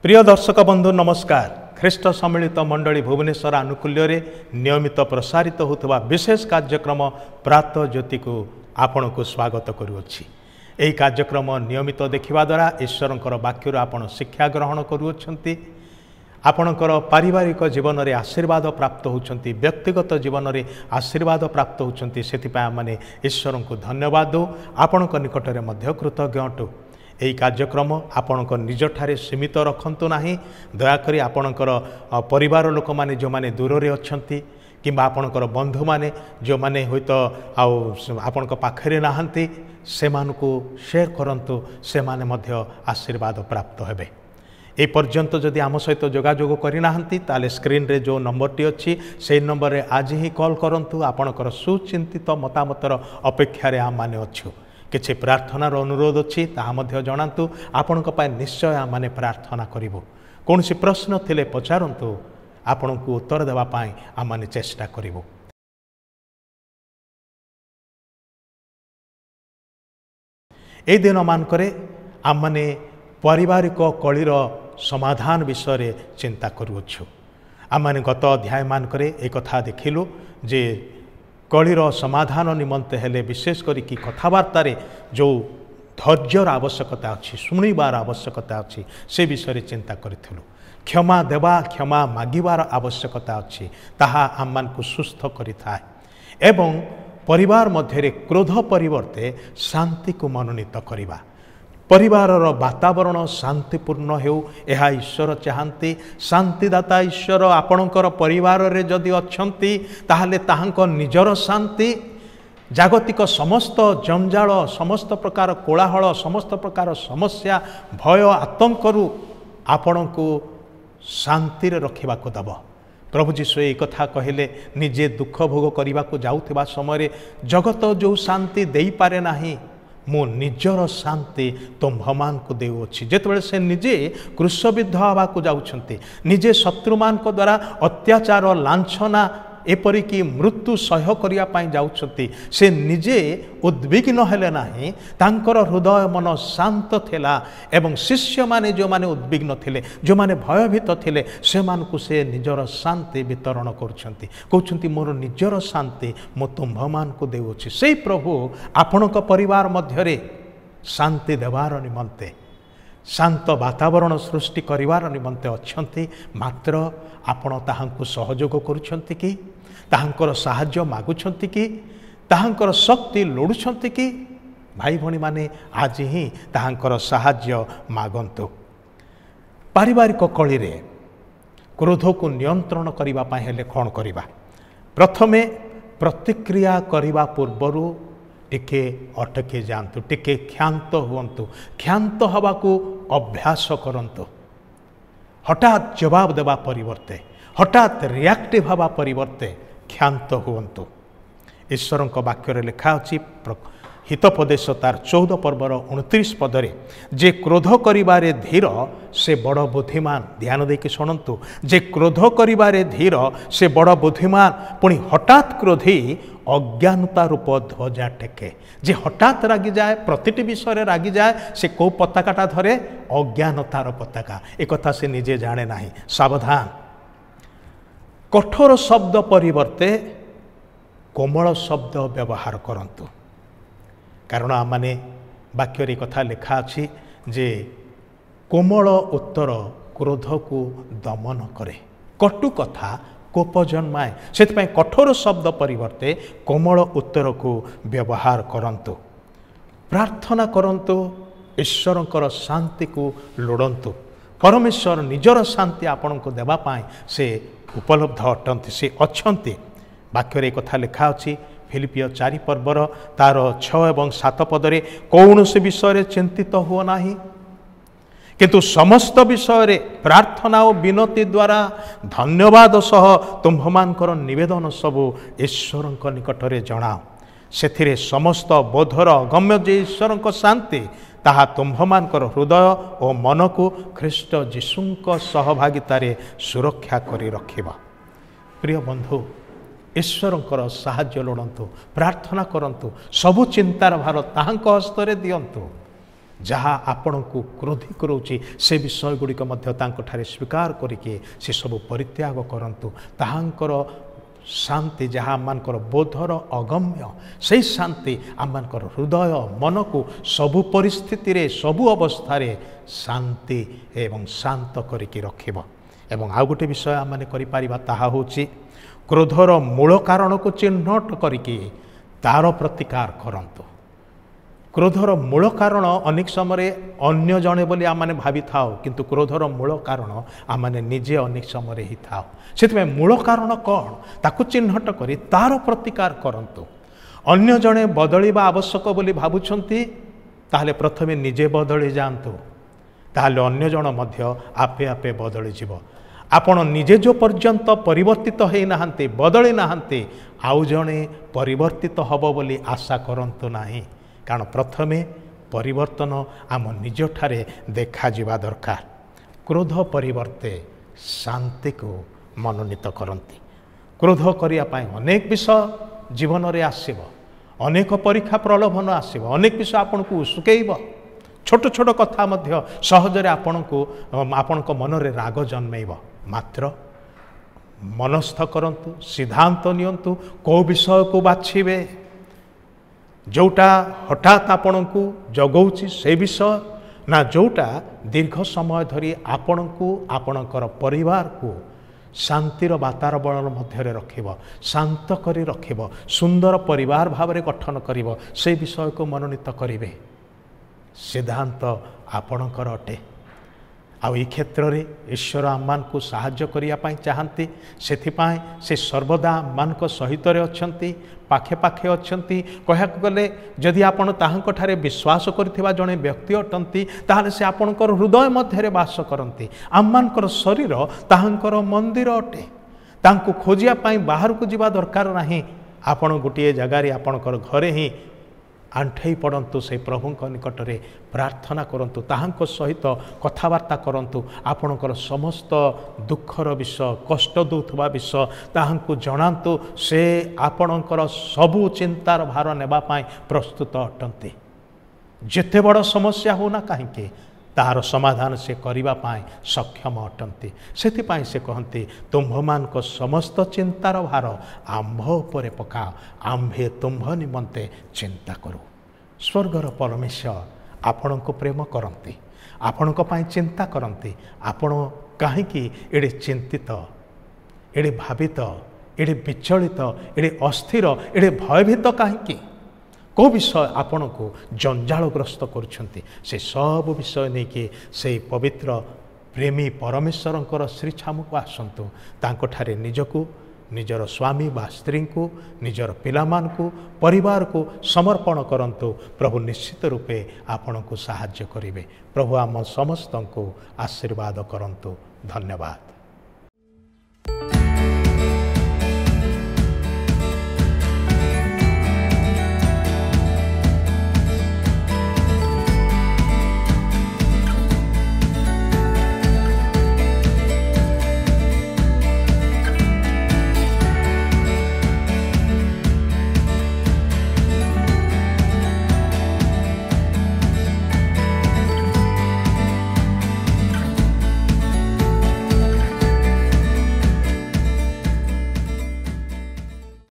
प्रिय दर्शक बंधु नमस्कार। ख्रीष्ट सम्मिलित मंडली भुवनेश्वर आनुकूल्य नियमित प्रसारित होता विशेष कार्यक्रम प्रातः ज्योति को आपण को स्वागत करुच्ची। यही कार्यक्रम नियमित देखा द्वारा ईश्वर वाक्य आपन शिक्षा ग्रहण करुँच। आपणकर पारिवारिक जीवन में आशीर्वाद प्राप्त होती, व्यक्तिगत जीवन में आशीर्वाद प्राप्त होती। से आमने ईश्वर को धन्यवाद दो, आपण निकट में कृतज्ञ अटू। यही कार्यक्रम आपण निज ठारे सीमित रखंतु नाही। दयाकरी आपणकर परिवार लोक माने जो माने दूर रे अछंती किंबा आपणकर बंधु माने जो माने होइतो आपणक पाखरे नाहंती से मानको शेयर करंतु, से माने मध्य आशीर्वाद प्राप्त हेबे। ए पर्यंत जदि आम सहित जोगाजोग करना ताले स्क्रीन रे जो नंबर टी अच्छी से नंबर रे आज ही कॉल करंतु। आपणकर सुचिंतित मतामतर अपेक्षा रे आम माने अच्छु। किछि प्रार्थनार अनुरोध अच्छी ताहा जनातु, आपण निश्चय आम माने प्रार्थना करिवु। कौनसी प्रश्न थिले पचारंतु, आपण को उत्तर देवा पाई आम माने चेष्टा करिवु। ए दिन मानकरे आम माने पारिवारिक कलिर समाधान विषय चिंता करुछु। आम माने गत अध्याय मानकरे एक कथा देखिलु जे कलिर समाधान निमंते हेले विशेष करी कि कथबार्ता जो धैर्यर आवश्यकता अच्छी, शुणिबार आवश्यकता अच्छी, से विषय चिंता करूँ। क्षमा देवा क्षमा मागिबार आवश्यकता अच्छी, ताहा आम मान को सुस्थ करिथाए एवं परिवार मध्य क्रोध परिवर्ते शांति को मनोनीत करिबा। परिवार वातावरण शांतिपूर्ण हो, यह ईश्वर चाहती। शांतिदाता ईश्वर आपणकर परिवार रे जदि अच्छंती ताहले ताहांको निजर शांति जागतिक समस्त जंजाल, समस्त प्रकार कोलाहल, समस्त प्रकार समस्या, भय, आतंकरू आपण को शांति रे रखिबा को दब। प्रभु जीशु एक कथा कहले, निजे दुख भोग करने को जाउथिबा समय जगत जो शांति देई पारे नाही, मो निजर शांति तुम्भमान को देउछि। जेतेबेले से निजे क्रूशबिद्ध हवा को जाउछंती, निजे शत्रु मान को द्वारा अत्याचार लांछना एपरिकी मृत्यु सह्य करिया पाई जाउछंती, से निजे उद्विग्न हेले नाही, तांकर हृदय मन शांत थिला। एवं शिष्य माने जो माने उद्विग्न थिले, जो माने भयभीत थिले, से मानकु से निजर शांति वितरण करुछंती। कहउछंती मोर निजर शांति मो तुम्भमान को देउछि। सेई प्रभु आपणक परिवार मध्यरे शांति देवार निमंते, शांत वातावरण सृष्टि करिवार निमंते अच्छंती। मात्र आपण ताहांकु सहयोग करुछंती कि, ताहांकर साहाय्य मागुछंती कि, ताहांकर शक्ति लोड़ुछंती कि? भाई भणी माने आज ही ताहांकर साहाय्य मागंतु। पारिवारिक कली रे क्रोध को नियंत्रण करिबा पाए हेले कोन करिबा? प्रथमे प्रतिक्रिया करिबा पूर्वरु टिके अटके जातु, टिके क्षांत हुअंतु, क्षांत हवा को अभ्यास करंतु। हठात जवाब देवा परिवर्ते, हठात रिएक्टिव हवा परिवर्ते क्षांत हुअंतु। ईश्वर वाक्य लिखा अछि हितोपदेश तार 14 पर्वर 29 पदरे, जे क्रोध करिबारे धीर से बड़ बुद्धिमान। ध्यान देके शुणंतु, जे क्रोध करिबारे धीर से बड़ बुद्धिमान, पुणी हठात क्रोधी अज्ञानता रूप ध्वजा टेके। जे हठात रागी जाए, प्रतिटी विषय रागी जाए, से कौ पताकाटा धरे? अज्ञानतार पताका। एक कथा से निजे जाने नाही। सावधान, कठोर शब्द परिवर्ते कोमल शब्द व्यवहार करंतु। कारण आमने वाक्य कथा लिखा अछि जे कोमल उत्तर क्रोध को दमन करे, कटु कथा कोप जन्माए। से कठोर शब्द परिवर्ते कोमल उत्तर को व्यवहार करंतु। प्रार्थना करंतु, ईश्वरंकर शांति को लोड़ंतु। परमेश्वर निजर शांति आपण को देवा पाए से उपलब्ध अटंती, से अच्छंती। वाक्य कथा लिखा अछि फिलिपियो 4 पर्वर तार 6 एवं 7 पदरे, कौनसी विषय चिंतित हुओ नाही, किंतु समस्त विषय प्रार्थना और विनती द्वारा धन्यवाद सह तुम्भमानकर निवेदन सबु ईश्वर निकटरे जणाओ। सेथिरे समस्त बोधर अगम्य जे ईश्वर शांति ताहा तुम्भमानकर हृदय और मन को ख्रीष्ट जीशुंक सहभागितारे सुरक्षा करी रखिबा। प्रिय बंधु, ईश्वरंकर साहाय्य लोड़ंतु, प्रार्थना करंतु, सबु चिंतार भार ताहांक हस्तरे दियंतु। ଯାହା ଆପଣଙ୍କୁ କ୍ରୋଧୀ କରୁଛି ସେ ବିଷୟ ଗୁଡ଼ିକ ମଧ୍ୟ ତାଙ୍କଠାରେ ସ୍ୱୀକାର କରିକି ସେସବୁ ପରିତ୍ୟାଗ କରନ୍ତୁ। ତାହାଙ୍କର ଶାନ୍ତି ଯାହା ଆମମାନଙ୍କର ବୋଧର ଅଗମ୍ୟ, ସେହି ଶାନ୍ତି ଆମମାନଙ୍କର ହୃଦୟ ମନକୁ ସବୁ ପରିସ୍ଥିତିରେ ସବୁ ଅବସ୍ଥାରେ ଶାନ୍ତି ଏବଂ ଶାନ୍ତ କରିକି ରଖିବ। ଏବଂ ଆଉ ଗୋଟେ ବିଷୟ ଆମମାନେ କରିପାରିବା, ତାହା ହେଉଛି କ୍ରୋଧର ମୂଳ କାରଣକୁ ଚିହ୍ନଟ କରିକି ତାର ପ୍ରତିକାର କରନ୍ତୁ। କ୍ରୋଧର ମୂଳ କାରଣ ଅନେକ ସମୟରେ ଅନ୍ୟ ଜଣେ ବୋଲି ଆମମାନେ ଭାବିଥାଉ, କିନ୍ତୁ କ୍ରୋଧର ମୂଳ କାରଣ ଆମମାନେ ନିଜେ ଅନେକ ସମୟରେ ହେଇଥାଉ। ସେଥିପାଇଁ ମୂଳ କାରଣ କ'ଣ ତାକୁ ଚିହ୍ନଟ କରି ତାର ପ୍ରତିକାର କରନ୍ତୁ। ଅନ୍ୟ ଜଣେ ବଦଳିବା ଆବଶ୍ୟକ ବୋଲି ଭାବୁଛନ୍ତି, ତାହେଲେ ପ୍ରଥମେ ନିଜେ ବଦଳି ଯାଆନ୍ତୁ, ତାହେଲେ ଅନ୍ୟ ଜଣ ମଧ୍ୟ ଆପେ ଆପେ ବଦଳିଯିବ। ଆପଣ ନିଜେ ଯେଉଁ ପର୍ଯ୍ୟନ୍ତ ପରିବର୍ତ୍ତିତ ହୋଇନାହାନ୍ତି, ବଦଳି ନାହାନ୍ତି, ଆଉ ଜଣେ ପରିବର୍ତ୍ତିତ ହେବ ବୋଲି ଆଶା କରନ୍ତୁ ନାହିଁ। କାରଣ ପ୍ରଥମେ ପରିବର୍ତ୍ତନ ଆମ ନିଜଠାରେ ଦେଖାଯିବା ଦରକାର। କ୍ରୋଧ ପରିବର୍ତ୍ତେ ଶାନ୍ତିକୁ ମନୋନୀତ କରନ୍ତି। କ୍ରୋଧ କରିବା ପାଇଁ ଅନେକ ବିଷୟ ଜୀବନରେ ଆସିବ, ଅନେକ ପରୀକ୍ଷା ପ୍ରଲୋଭନ ଆସିବ, ଅନେକ ବିଷୟ ଆପଣଙ୍କୁ ଉସୁକେଇବ। ଛୋଟ ଛୋଟ କଥା ମଧ୍ୟ ସହଜରେ ଆପଣଙ୍କ ମନରେ ରାଗ ଜନ୍ମେଇବ। ମାତ୍ର ମନସ୍ଥ କରନ୍ତୁ, ସିଦ୍ଧାନ୍ତ ନିଅନ୍ତୁ କେଉଁ ବିଷୟକୁ ବାଛିବେ। ଯେଉଁଟା ହଠାତ୍ ଆପଣଙ୍କୁ ଜଗଉଛି ସେ ବିଷୟ, ନା ଯେଉଁଟା ଦୀର୍ଘ ସମୟ ଧରି ଆପଣଙ୍କୁ ଆପଣଙ୍କର ପରିବାରକୁ ଶାନ୍ତିର ବାତାବରଣ ମଧ୍ୟରେ ରଖିବ, ଶାନ୍ତ କରି ରଖିବ, ସୁନ୍ଦର ପରିବାର ଭାବରେ ଗଠନ କରିବ, ସେ ବିଷୟକୁ ମନୋନୀତ କରିବେ। ସିଦ୍ଧାନ୍ତ ଆପଣଙ୍କର ଅଟେ। ଆଉ ଏହି କ୍ଷେତ୍ରରେ ଈଶ୍ୱର ଆମମାନଙ୍କୁ ସାହାଯ୍ୟ କରିବା ପାଇଁ ଚାହାନ୍ତି। ସେଥିପାଇଁ ସେ ସର୍ବଦା ଆମମାନଙ୍କ ସହିତରେ ଅଛନ୍ତି, ପାଖେ ପାଖେ ଅଛନ୍ତି। କହିବାକୁ ଗଲେ ଯଦି ଆପଣ ତାହାଙ୍କଠାରେ ବିଶ୍ୱାସ କରିଥିବା ଜଣେ ବ୍ୟକ୍ତି ଅଟନ୍ତି, ତାହେଲେ ସେ ଆପଣଙ୍କର ହୃଦୟ ମଧ୍ୟରେ ବାସ କରନ୍ତି। ଆମମାନଙ୍କର ଶରୀର ତାହାଙ୍କର ମନ୍ଦିର ଅଟେ। ତାଙ୍କୁ ଖୋଜିବା ପାଇଁ ବାହାରକୁ ଯିବା ଦରକାର ନାହିଁ। ଆପଣ ଗୋଟିଏ ଜାଗାରେ ଆପଣଙ୍କର ଘରେ ହିଁ ଆଣ୍ଠେଇ ପଡ଼ନ୍ତୁ, ସେ ପ୍ରଭୁଙ୍କ ନିକଟରେ ପ୍ରାର୍ଥନା କରନ୍ତୁ, ତାହାଙ୍କ ସହିତ କଥାବାର୍ତ୍ତା କରନ୍ତୁ। ଆପଣଙ୍କର ସମସ୍ତ ଦୁଃଖର ବିଷୟ, କଷ୍ଟ ଦେଉଥିବା ବିଷୟ ତାହାଙ୍କୁ ଜଣାନ୍ତୁ। ସେ ଆପଣଙ୍କର ସବୁ ଚିନ୍ତାର ଭାର ନେବା ପାଇଁ ପ୍ରସ୍ତୁତ ଅଟନ୍ତି। ଯେତେ ବଡ଼ ସମସ୍ୟା ହେଉନା କାହିଁକି, ତାହାର ସମାଧାନ ସେ କରିବା ପାଇଁ ସକ୍ଷମ ଅଟନ୍ତି। ସେଥିପାଇଁ ସେ କହନ୍ତି, ତୁମ୍ଭମାନଙ୍କ ସମସ୍ତ ଚିନ୍ତାର ଭାର ଆମ୍ଭ ଉପରେ ପକାଅ, ଆମ୍ଭେ ତୁମ୍ଭ ନିମନ୍ତେ ଚିନ୍ତା କରୁ। ସ୍ୱର୍ଗର ପରମେଶ୍ୱର ଆପଣଙ୍କୁ ପ୍ରେମ କରନ୍ତି, ଆପଣଙ୍କ ପାଇଁ ଚିନ୍ତା କରନ୍ତି। ଆପଣ କାହିଁକି ଏଡ଼େ ଚିନ୍ତିତ, ଏଡ଼େ ଭାବିତ, ଏଡ଼େ ବିଚଳିତ, ଏଡ଼େ ଅସ୍ଥିର, ଏଡ଼େ ଭୟଭୀତ କାହିଁକି? କେଉଁ ବିଷୟ ଆପଣଙ୍କୁ ଜଞ୍ଜାଳଗ୍ରସ୍ତ କରୁଛନ୍ତି? ସେ ସବୁ ବିଷୟ ନେଇକି ସେହି ପବିତ୍ର ପ୍ରେମୀ ପରମେଶ୍ୱରଙ୍କର ଶ୍ରୀଛାମୁକୁ ଆସନ୍ତୁ। ତାଙ୍କଠାରେ ନିଜକୁ, ନିଜର ସ୍ୱାମୀ ବା ସ୍ତ୍ରୀଙ୍କୁ, ନିଜର ପିଲାମାନଙ୍କୁ, ପରିବାରକୁ ସମର୍ପଣ କରନ୍ତୁ। ପ୍ରଭୁ ନିଶ୍ଚିତ ରୂପେ ଆପଣଙ୍କୁ ସାହାଯ୍ୟ କରିବେ। ପ୍ରଭୁ ଆମ ସମସ୍ତଙ୍କୁ ଆଶୀର୍ବାଦ କରନ୍ତୁ। ଧନ୍ୟବାଦ।